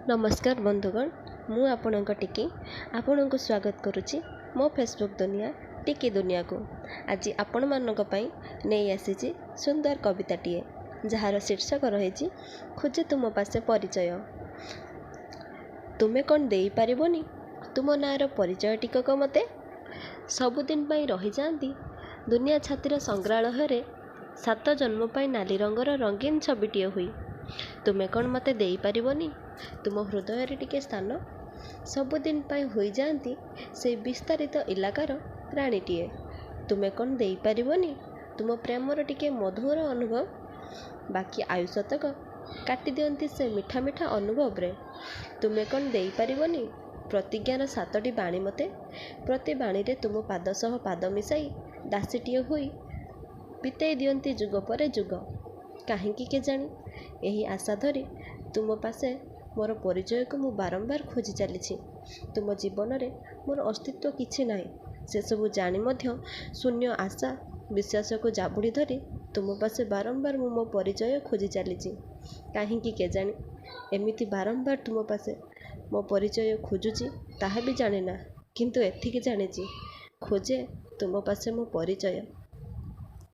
नमस्कार बंधुगण, मु आपणक टिकी आपणक स्वागत करुच्ची मो फेसबुक दुनिया टिकी दुनिया को। आज आपण मानक पई नहीं आसी सुंदर कविताटीए जार शीर्षक रही खोजे तुम पासे परिचय। तुमे कौन दे पारिबोनी तुम नार परिचय टिकक मते। सबुदिन पाई रही जाती दुनिया छातिर संग्रहालय 7 जन्म पाई नाली रंगर रंगीन छविटीए हुई। तुमे कौन मते दे पारिबोनी तुम हृदय टिके स्थान। सबुदिन पाई होई जाती से विस्तारित इलाकार राणीटीए। तुमे कौन दे पारिबोनी तुम प्रेमर टिके मधुर अनुभव। बाकी आयुष तक काटी दियंती से मिठा मिठा अनुभव रे। तुमे कौन दे पारिबोनी प्रतिज्ञार 7टी बाणी मते। प्रति बाणी रे तुम पाद सह पाद मिसाई दासीटीए हुई बितेई दियंती जुग पर जुग। काहींकी केजाणी यही आशा धरी तुम पासे मोर परिचय को मु बारंबार खोजी चली। तुम जीवन रे मोर अस्तित्व किछि नाही से सबु जानी मध्य शून्य आशा विश्वास को जाबुड़ी धरी तुम पासे बारंबार मु मो परिचय खोजी चली। काहींकी केजाणी एमिति बारंबार तुम पासे मो परिचय खोजुची ताहा भी जाने ना, किंतु एथिकी जानिची खोजे तुम पासे मो परिचय।